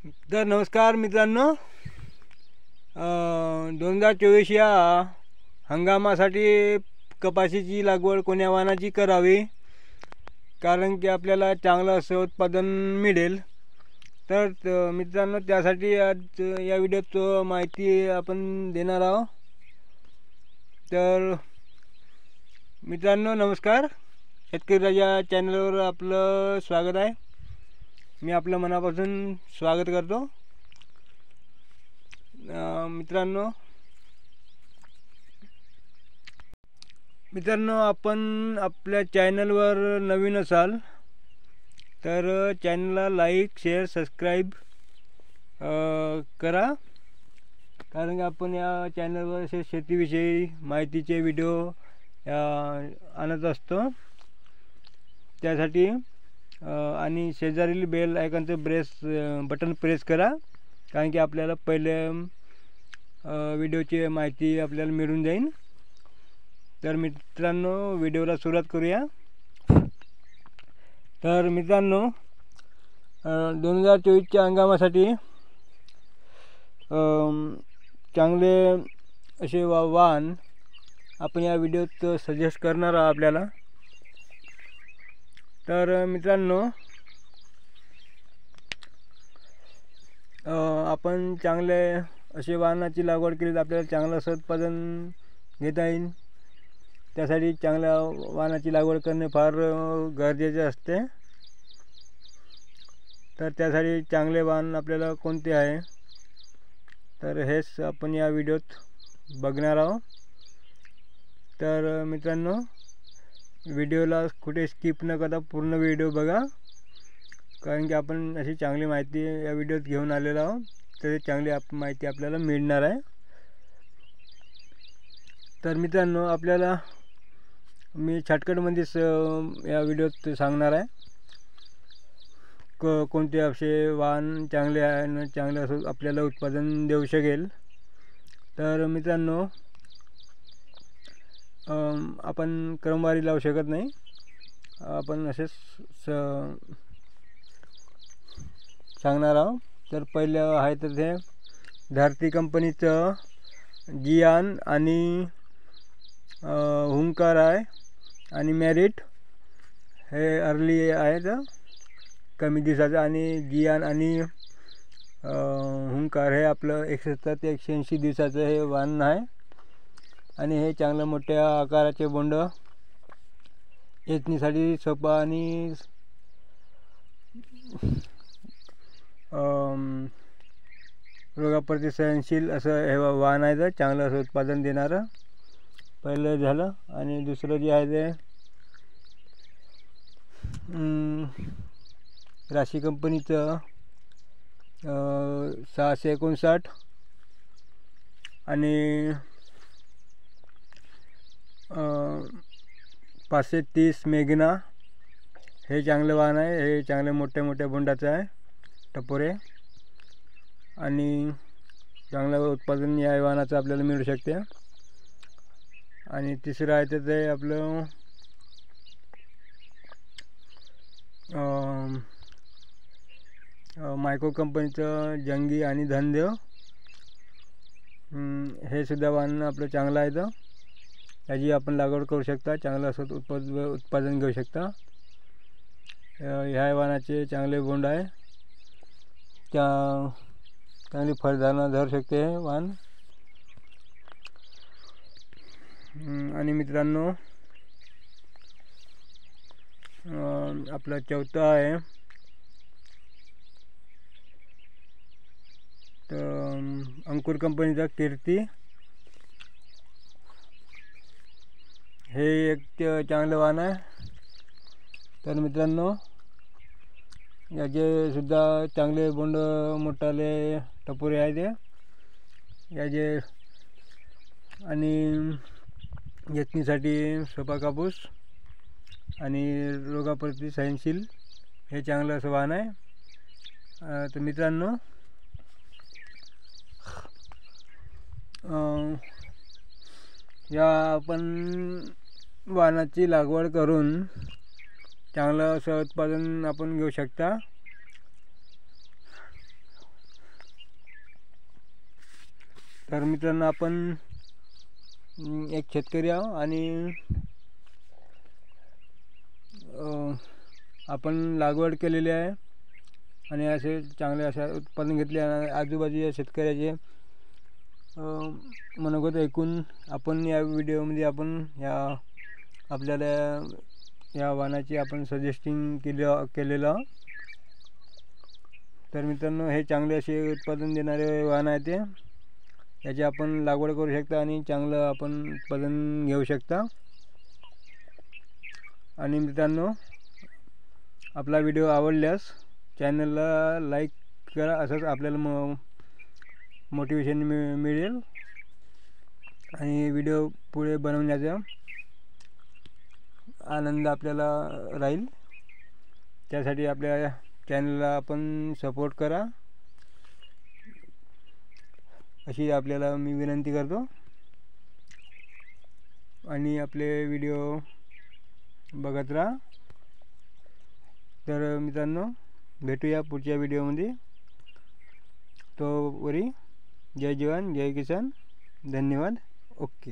तर नमस्कार मित्रांनो, 2024 या हंगामासाठी कपाशीची लागवड कोण्या वाणाची करावी, कारण की आपल्याला चांगलं असं उत्पादन मिळेल. तर मित्रांनो, त्यासाठी आज या व्हिडिओत माहिती आपण देणार आहोत. तर मित्रांनो नमस्कार, शेतकरी राजा चॅनलवर आपलं स्वागत आहे. मी आपलं मनापासून स्वागत करतो. मित्रांनो आपण आपल्या चॅनलवर नवीन असाल तर चॅनलला लाईक, शेअर, सबस्क्राईब करा, कारण की आपण या चॅनलवर असे शेतीविषयी माहितीचे व्हिडिओ आणत असतो. त्यासाठी आणि शेजारील बेल आयकॉनचं बटन प्रेस करा, कारण की आपल्याला पहिले व्हिडिओची माहिती आपल्याला मिळून जाईल. तर मित्रांनो व्हिडिओला सुरुवात करूया. तर मित्रांनो 2024च्या हंगामासाठी चांगले असे वाण आपण या व्हिडिओत सजेस्ट करणार आहोत आपल्याला. तर मित्रांनो आपण चांगले असे वाणाची लागवड केली तर आपल्याला चांगलं असं उत्पादन घेता येईल. त्यासाठी चांगल्या वाणाची लागवड करणे फार गरजेचे असते. तर त्यासाठी चांगले वाण आपल्याला कोणते आहे, तर हेच आपण या व्हिडिओत बघणार आहोत. तर मित्रांनो व्हिडिओला कुठे स्किप न करता पूर्ण व्हिडिओ बघा, कारण की आपण अशी चांगली माहिती या व्हिडिओत घेऊन आलेलो आहोत. तर चांगली माहिती आपल्याला मिळणार आहे. तर मित्रांनो आपल्याला मी शॉर्टकटमध्येच या व्हिडिओत सांगणार आहे कोणते असे वाण चांगले आहे आणि चांगले असं आपल्याला उत्पादन देऊ शकेल. तर मित्रांनो आपण क्रमवारी लावू शकत नाही, आपण असेच सांगणार आहोत. तर पहिलं आहे तर ते धरती कंपनीचं जियान आणि हुंकार आहे, आणि मेरिट हे अर्ली आहेत कमी दिवसाचं, आणि जियान आणि हुंकार हे आपलं 170 ते 180 दिवसाचं हे वाण आहे. आणि हे चांगलं मोठ्या आकाराचे बोंड, वेचणीसाठी सोपा आणि रोगाप्रतिसहनशील असं हे वाण आहे. तर चांगलं असं उत्पादन देणारं पहिलं झालं. आणि दुसरं जे आहे ते राशी कंपनीचं 659 आणि 530 मेघना हे चांगलं वाण आहे. हे चांगले मोठ्या मोठ्या बोंडाचं आहे, टपोरे, आणि चांगलं उत्पादन या वाणाचं आपल्याला मिळू शकते. आणि तिसरं आहे तर ते आपलं मायको कंपनीचं जंगी आणि धनदेव हे सुद्धा वाण आपलं चांगलं आहे. तर याची आपण लागवड करू शकता, चांगलं असं उत्पादन घेऊ शकता. ह्या वाणाचे चांगले बोंड आहे, चांगली फळधारणा धरू शकते हे वाण. आणि मित्रांनो आपला चौथा आहे तर अंकुर कंपनीचा कीर्ती. हे एक चांगलं वाण आहे. तर मित्रांनो याचे सुद्धा चांगले बोंड, मोठाले टपोरे आहे ते याचे, आणि वेचणीसाठी सोपा कापूस आणि रोगाप्रतिसहनशील हे चांगलं असं वाण आहे. तर मित्रांनो या आपण वाणाची लागवड करून चांगलं असं उत्पादन आपण घेऊ शकता. तर मित्रांनो, आपण एक शेतकरी आहो आणि आपण लागवड केलेली आहे आणि असे चांगले असे उत्पादन घेतले. आजूबाजूच्या शेतकऱ्याचे मनोगत ऐकून आपण या व्हिडिओमध्ये आपण आपल्याला या वाहनाची आपण सजेस्टिंग केलेलं. तर मित्रांनो, हे चांगले असे उत्पादन देणारे वाहन आहे ते. याची आपण लागवड करू शकता आणि चांगलं आपण उत्पादन घेऊ शकता. आणि मित्रांनो, आपला व्हिडिओ आवडल्यास चॅनलला लाईक करा. असंच आपल्याला मोटिवेशन मिळेल आणि व्हिडिओ पुढे बनवण्याचा आनंद आपल्याला राहील. त्यासाठी आपल्या चॅनलला आपण सपोर्ट करा, अशी आपल्याला मी विनंती करतो. आणि आपले व्हिडिओ बघत राहा. तर मित्रांनो, भेटूया पुढच्या व्हिडिओमध्ये. तोवरी जय जवान जय किसान. धन्यवाद. ओके.